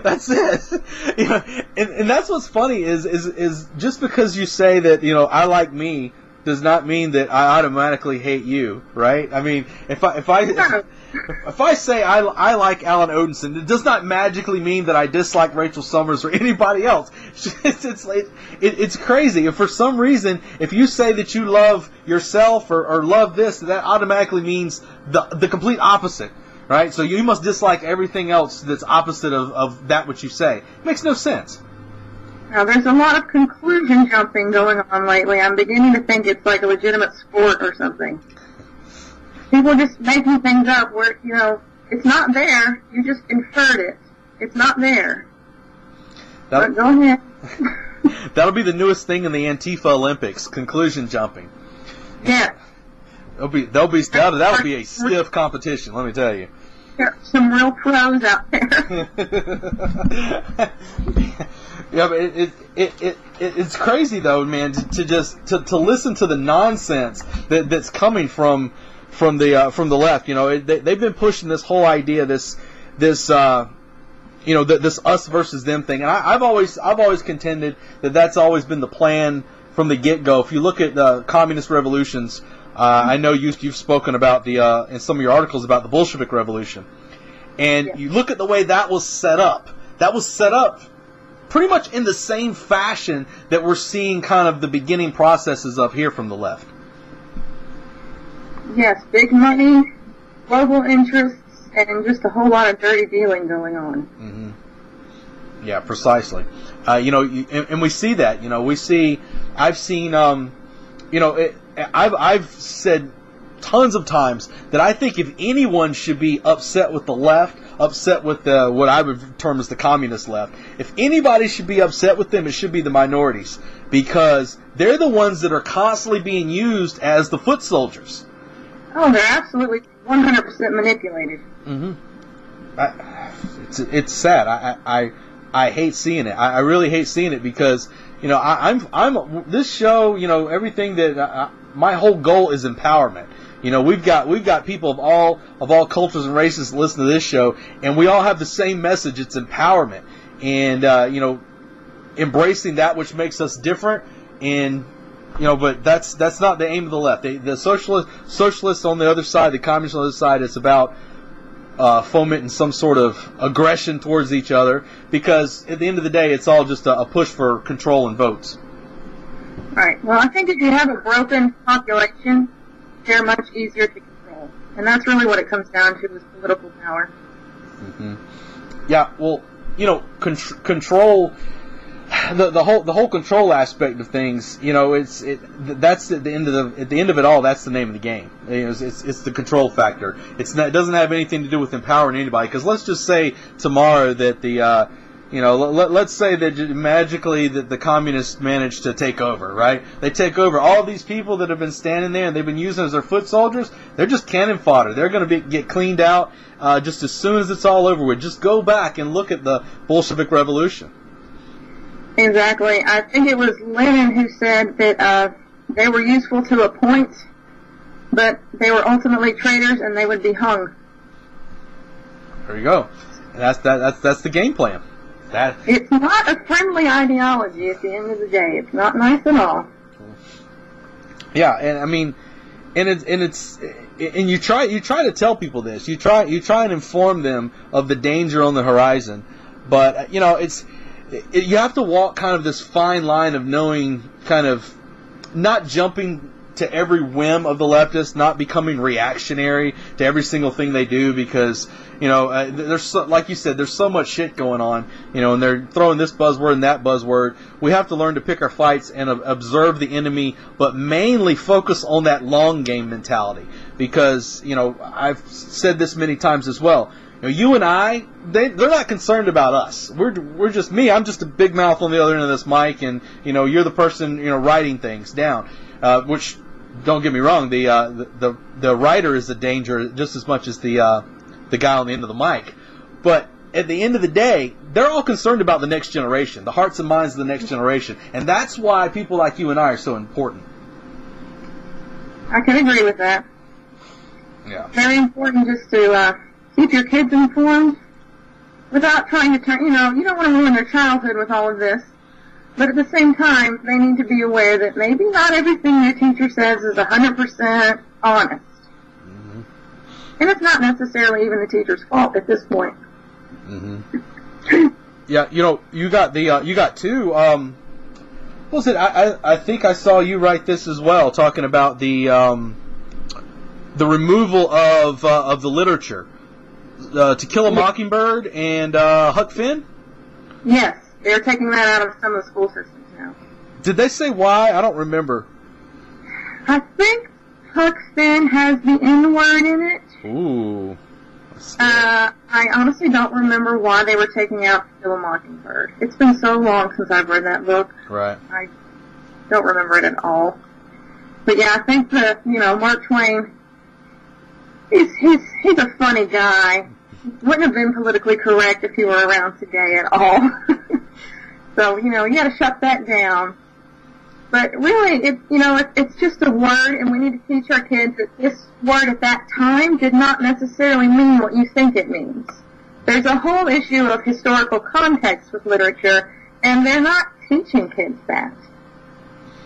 That's it. You know, and that's what's funny is just because you say that, you know, I like me does not mean that I automatically hate you, right? I mean, if I say I like Alan Odinson, it does not magically mean that I dislike Rachel Summers or anybody else. It's crazy. If for some reason, if you say that you love yourself or love this, that automatically means the complete opposite. Right? So you must dislike everything else that's opposite of that which you say. It makes no sense. Now, there's a lot of conclusion jumping going on lately. I'm beginning to think it's like a legitimate sport or something. People are just making things up where, you know, it's not there. You just inferred it. It's not there. But go ahead. That'll be the newest thing in the Antifa Olympics, conclusion jumping. Yeah. That'll be a stiff competition, let me tell you. There are some real pros out there. Yeah, but it's crazy though, man, to listen to the nonsense that's coming from the left. You know, they've been pushing this whole idea, this this us versus them thing, and I've always contended that that's always been the plan from the get-go. If you look at the communist revolutions. I know you've spoken about in some of your articles about the Bolshevik Revolution, and you look at the way that was set up. That was set up pretty much in the same fashion that we're seeing kind of the beginning processes of here from the left. Yes, big money, global interests, and just a whole lot of dirty dealing going on. Mm-hmm. Yeah, precisely. And we see that. You know, I've seen. I've said tons of times that I think if anyone should be upset with the left, upset with what I would term as the communist left, if anybody should be upset with them, it should be the minorities, because they're the ones that are constantly being used as the foot soldiers. Oh, they're absolutely 100% manipulated. Mm-hmm. It's sad. I hate seeing it. I really hate seeing it because, you know, I'm this show, you know, everything that my whole goal is empowerment. You know, we've got people of all cultures and races that listen to this show, and we all have the same message. It's empowerment, and you know, embracing that which makes us different. And you know, but that's not the aim of the left. The socialists on the other side, the communists on the other side, it's about fomenting some sort of aggression towards each other, because at the end of the day, it's all just a push for control and votes. Right. Well, I think if you have a broken population, they're much easier to control, and that's really what it comes down to, is political power. Mm-hmm. Yeah. Well, you know, control. The whole control aspect of things, you know, that's at the end of it all. That's the name of the game. You know, it's the control factor. It doesn't have anything to do with empowering anybody. Because let's just say tomorrow that let's say that magically that the communists manage to take over, right? They take over all these people that have been standing there and they've been using as their foot soldiers. They're just cannon fodder. They're going to get cleaned out just as soon as it's all over with. Just go back and look at the Bolshevik Revolution. Exactly. I think it was Lenin who said that they were useful to a point, but they were ultimately traitors and they would be hung. There you go. And that's the game plan. It's not a friendly ideology at the end of the day. It's not nice at all. Yeah, and I mean, and you try to tell people this. You try and inform them of the danger on the horizon, but you know, you have to walk kind of this fine line of knowing, kind of not jumping to every whim of the leftists, not becoming reactionary to every single thing they do, because, you know, like you said, there's so much shit going on, you know, and they're throwing this buzzword and that buzzword. We have to learn to pick our fights and observe the enemy, but mainly focus on that long game mentality, because, you know, I've said this many times as well. You know, you and I, they're not concerned about us. We're just me. I'm just a big mouth on the other end of this mic, and you know, you're the person, you know, writing things down. Which, don't get me wrong, the writer is the danger just as much as the guy on the end of the mic. But at the end of the day, they're all concerned about the next generation, the hearts and minds of the next generation, and that's why people like you and I are so important. I can agree with that. Yeah. Very important just to keep your kids informed without trying to turn, you don't want to ruin their childhood with all of this. But at the same time, they need to be aware that maybe not everything their teacher says is 100% honest. Mm-hmm. And it's not necessarily even the teacher's fault at this point. Mm-hmm. Yeah, you got two, what was it? I think I saw you write this as well, talking about the removal of the literature. To Kill a Mockingbird and Huck Finn? Yes. They're taking that out of some of the school systems now. Did they say why? I don't remember. I think Huck Finn has the N-word in it. Ooh. I honestly don't remember why they were taking out To Kill a Mockingbird. It's been so long since I've read that book. Right. I don't remember it at all. But yeah, I think that, Mark Twain, he's a funny guy. Wouldn't have been politically correct if he were around today at all. So, you got to shut that down. But really, it's just a word, and we need to teach our kids that this word at that time did not necessarily mean what you think it means. There's a whole issue of historical context with literature, and they're not teaching kids that.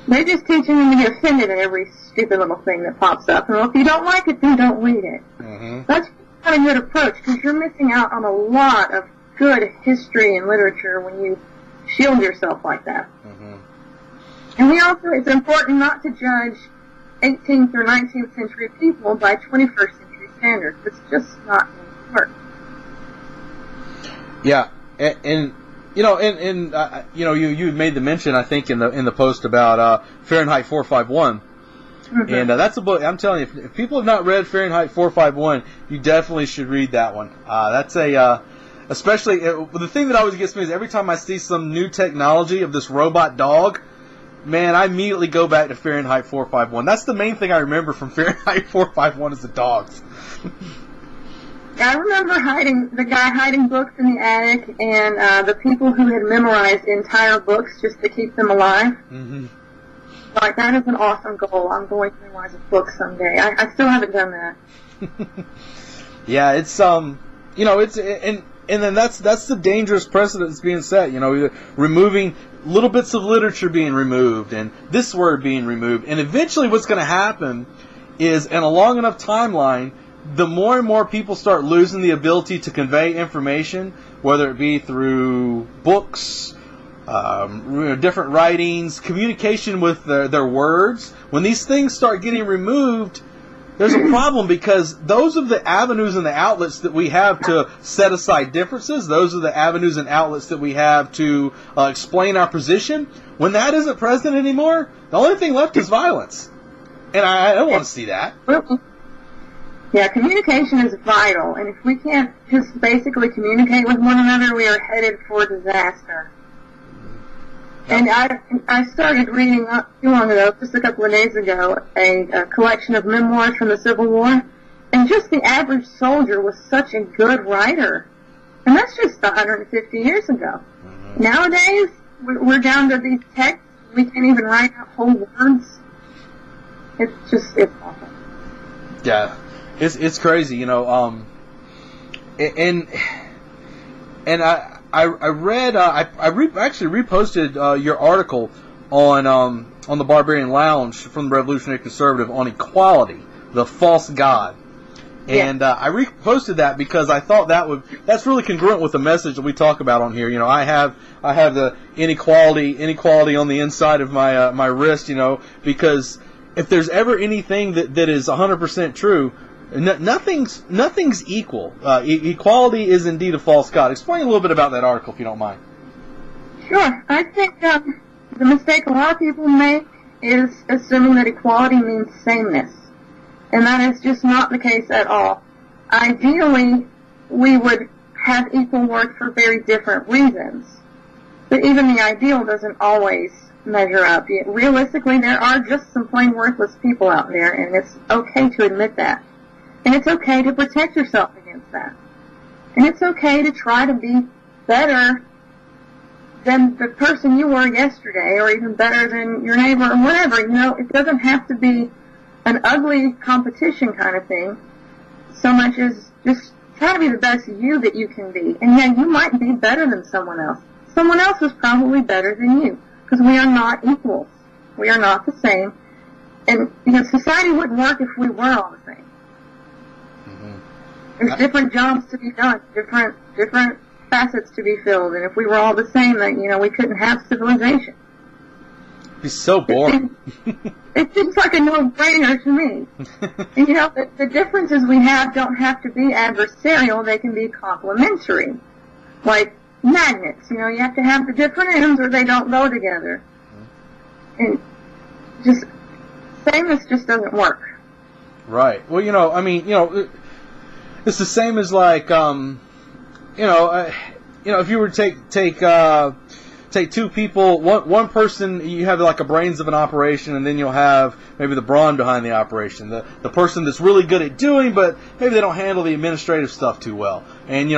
They're just teaching them to get offended at every stupid little thing that pops up. And well, if you don't like it, then don't read it. Mm-hmm. That's not a good approach, because you're missing out on a lot of good history and literature when you shield yourself like that. Mm-hmm. And it's important not to judge 18th or 19th century people by 21st century standards. It's just not going to work. Yeah, and you made the mention, I think, in the post about Fahrenheit 451. Mm-hmm. And that's a book. I'm telling you, if people have not read Fahrenheit 451, you definitely should read that one. That's especially the thing that always gets me is every time I see some new technology of this robot dog, man, I immediately go back to Fahrenheit 451. That's the main thing I remember from Fahrenheit 451 is the dogs. I remember the guy hiding books in the attic, and the people who had memorized entire books just to keep them alive. Mm-hmm. Like, that is an awesome goal. I'm going to memorize a book someday. I still haven't done that. Yeah, it's and then that's the dangerous precedent that's being set. Removing little bits of literature being removed, and this word being removed, and eventually what's going to happen is, in a long enough timeline, the more and more people start losing the ability to convey information, whether it be through books, different writings, communication with their words. When these things start getting removed, there's a problem, because those are the avenues and the outlets that we have to set aside differences. Those are the avenues and outlets that we have to explain our position. When that isn't present anymore, the only thing left is violence. And I don't want to see that. Yeah, communication is vital, and if we can't just basically communicate with one another, we are headed for disaster. And I started reading not too long ago, just a couple of days ago, a collection of memoirs from the Civil War, and just the average soldier was such a good writer. And that's just 150 years ago. Mm-hmm. Nowadays, we're down to these texts, we can't even write out whole words. It's awful. Yeah. It's crazy, and I read actually reposted your article on the Barbarian Lounge from the Revolutionary Conservative on equality, the false god, and I reposted that because I thought that's really congruent with the message that we talk about on here. I have the inequality on the inside of my wrist, because if there's ever anything that is 100% true. Nothing's equal. Equality is indeed a false god. Explain a little bit about that article, if you don't mind. Sure. I think the mistake a lot of people make is assuming that equality means sameness. And that is just not the case at all. Ideally, we would have equal work for very different reasons. But even the ideal doesn't always measure up. Realistically, there are just some plain worthless people out there, and it's okay to admit that. And it's okay to protect yourself against that. And it's okay to try to be better than the person you were yesterday, or even better than your neighbor, or whatever. It doesn't have to be an ugly competition kind of thing. so much as just try to be the best you that you can be. And yeah, you might be better than someone else. Someone else is probably better than you, because we are not equals. We are not the same. And, society wouldn't work if we were all the same. Mm-hmm. There's different jobs to be done, different facets to be filled, and if we were all the same, then, we couldn't have civilization. It'd be so boring. It seems like a no-brainer to me. And, the differences we have don't have to be adversarial, they can be complementary. Like magnets, you have to have the different ends or they don't go together. And just, sameness just doesn't work. Right. Well, it's the same as like, if you were to take two people, one person, you have like a brains of an operation, and then you'll have maybe the brawn behind the operation. The person that's really good at doing, but maybe they don't handle the administrative stuff too well. And,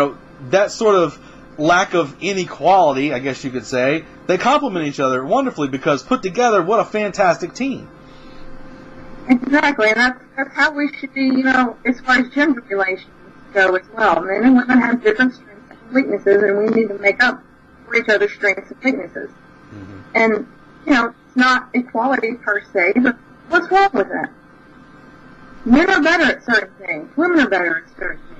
that sort of lack of inequality, I guess you could say, they complement each other wonderfully, because put together, what a fantastic team. Exactly, and that's how we should be, as far as gender relations go as well. Men and women have different strengths and weaknesses, and we need to make up for each other's strengths and weaknesses. Mm-hmm. And, it's not equality per se, but what's wrong with that? Men are better at certain things. Women are better at certain things.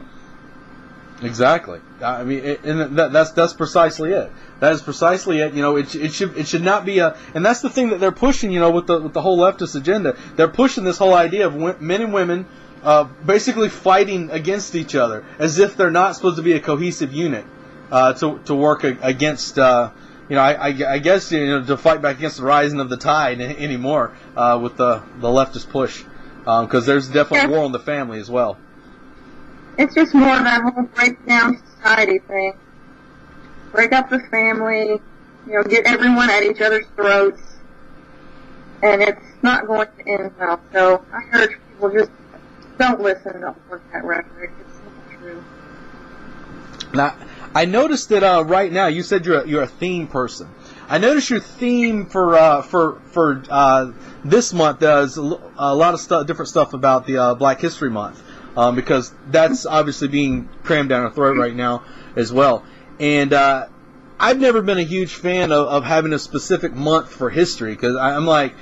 Exactly. I mean, that's precisely it. That is precisely it. It should not be and that's the thing that they're pushing. With the whole leftist agenda, they're pushing this whole idea of men and women basically fighting against each other, as if they're not supposed to be a cohesive unit to work against. I guess to fight back against the rising of the tide anymore with the leftist push, because there's definitely war on the family as well. It's just more of that whole breakdown society thing. Break up the family, get everyone at each other's throats, and it's not going to end well. So I urge people, just don't listen to that rhetoric. It's not true. Now, I noticed that right now you said you're a theme person. I noticed your theme for this month is a lot of different stuff about the Black History Month. Because that's obviously being crammed down our throat right now as well. And I've never been a huge fan of having a specific month for history, because I'm like,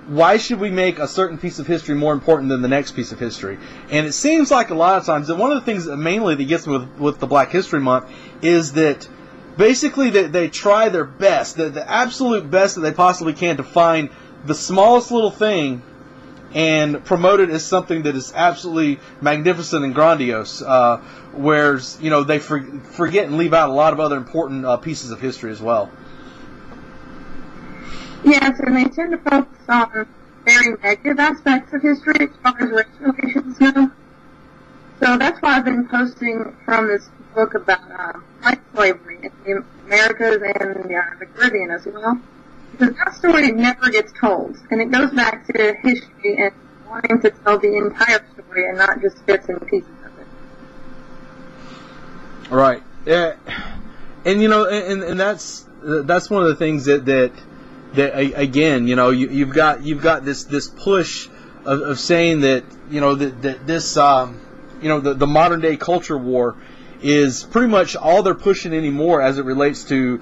why should we make a certain piece of history more important than the next piece of history? And it seems like a lot of times, and one of the things that mainly that gets me with the Black History Month is that basically they try their best, the absolute best that they possibly can, to find the smallest little thing and promote it as something that is absolutely magnificent and grandiose, whereas, they forget and leave out a lot of other important pieces of history as well. Yes, and they tend to focus on very negative aspects of history as far as race relations go. So that's why I've been posting from this book about white slavery in the Americas and the Caribbean as well. Because that story never gets told, and it goes back to history and wanting to tell the entire story and not just bits and pieces of it. Right. Yeah. And and that's one of the things that again, you've got this push of saying that that this the modern day culture war is pretty much all they're pushing anymore as it relates to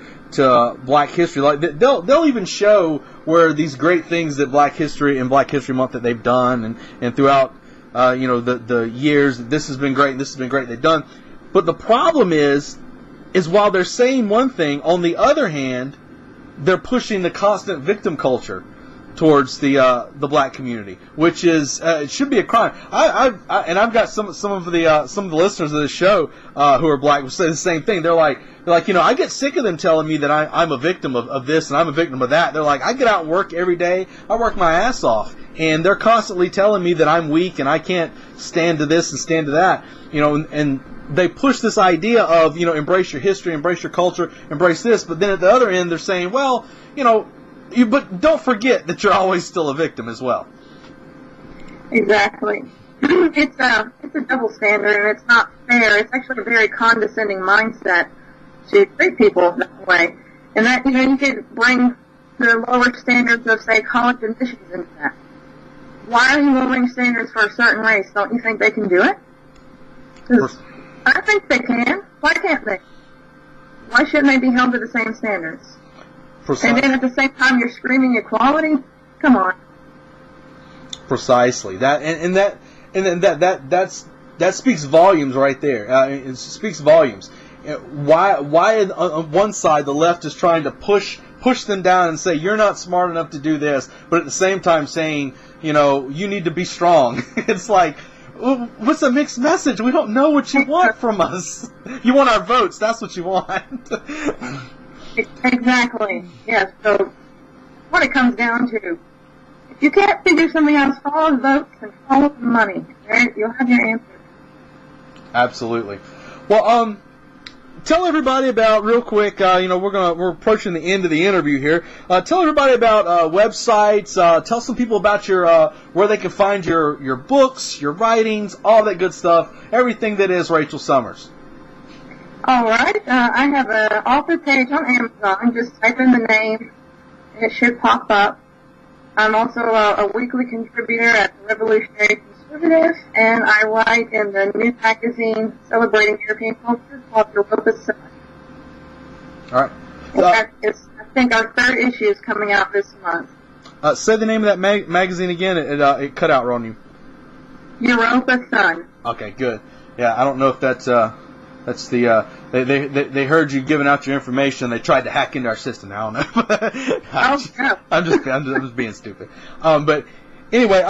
Black history. Like they'll even show where these great things that Black History and Black History Month that they've done and throughout the years, this has been great and this has been great they've done. But the problem is while they're saying one thing, on the other hand, they're pushing the constant victim culture towards the Black community, which is it should be a crime. I've got some of the listeners of this show who are Black will say the same thing. They're like I get sick of them telling me that I'm a victim of this and I'm a victim of that. They're like, I get out and work every day. I work my ass off, and they're constantly telling me that I'm weak and I can't stand to this and stand to that. And they push this idea of embrace your history, embrace your culture, embrace this. But then at the other end, they're saying, well, but don't forget that you're always still a victim as well. Exactly. It's a double standard, and it's not fair. It's actually a very condescending mindset to treat people that way. And that, you could bring the lower standards of, say, college admissions into that. Why are you lowering standards for a certain race? Don't you think they can do it? I think they can. Why can't they? Why shouldn't they be held to the same standards? And then at the same time, you're screaming equality. Come on. Precisely. That speaks volumes right there. It speaks volumes. Why on one side the left is trying to push them down and say you're not smart enough to do this, but at the same time saying, you know, you need to be strong. It's like, what's a mixed message? We don't know what you want from us. You want our votes. That's what you want. Exactly. Yes. So what it comes down to, if you can't figure something out, follow the votes and follow the money. Right? You'll have your answer. Absolutely. Well, tell everybody about, real quick, we're approaching the end of the interview here. Tell everybody about websites. Tell some people about your where they can find your books, your writings, all that good stuff, everything that is Rachel Summers. All right. I have an author page on Amazon. Just type in the name, and it should pop up. I'm also a weekly contributor at the Revolutionary Conservative, and I write in the new magazine celebrating European culture called Europa's Sun. All right. I think our third issue is coming out this month. Say the name of that magazine again. It cut out on you. Europa's Sun. Okay, good. Yeah, I don't know if that's the they heard you giving out your information. They tried to hack into our system. I don't know. I'm just being stupid. But anyway,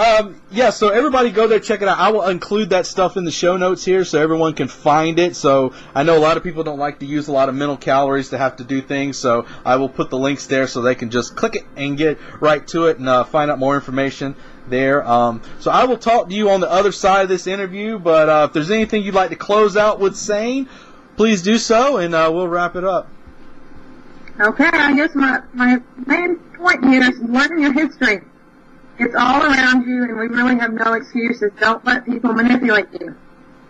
yeah. So everybody go there, check it out. I will include that stuff in the show notes here, so everyone can find it. So I know a lot of people don't like to use a lot of mental calories to have to do things. So I will put the links there so they can just click it and get right to it and find out more information there. So I will talk to you on the other side of this interview, but if there's anything you'd like to close out with saying, please do so, and we'll wrap it up. Okay, I guess my main point here is learn your history. It's all around you, and we really have no excuses. Don't let people manipulate you.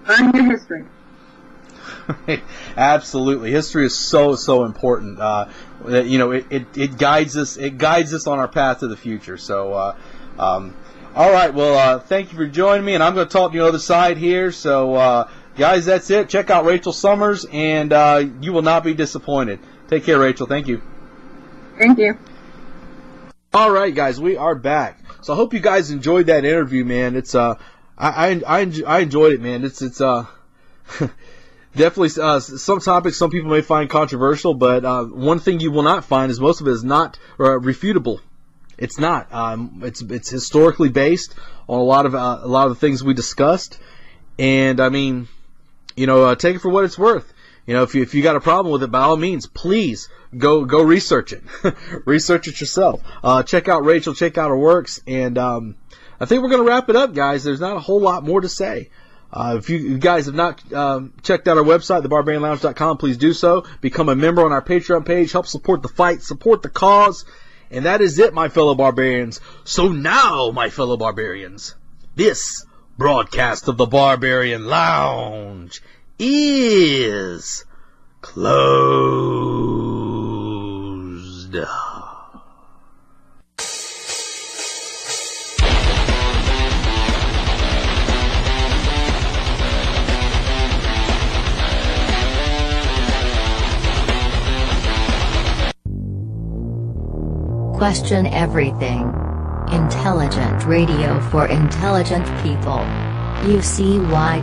Learn your history. Absolutely, history is so important. It guides us. It guides us on our path to the future. So. All right, well, thank you for joining me, and I'm going to talk to you on the other side here. So, guys, that's it. Check out Rachel Summers, and you will not be disappointed. Take care, Rachel. Thank you. Thank you. All right, guys, we are back. So I hope you guys enjoyed that interview, man. It's I enjoyed it, man. It's definitely some topics some people may find controversial, but one thing you will not find is most of it is not refutable. It's not. It's historically based on a lot of the things we discussed, and I mean, take it for what it's worth. If you got a problem with it, by all means, please go research it, research it yourself. Check out Rachel, check out her works, and I think we're gonna wrap it up, guys. There's not a whole lot more to say. If you guys have not checked out our website, thebarbarianlounge.com, please do so. Become a member on our Patreon page. Help support the fight, support the cause. And that is it, my fellow barbarians. So now, my fellow barbarians, this broadcast of the Barbarian Lounge is closed. Question everything. Intelligent radio for intelligent people. UCY.tv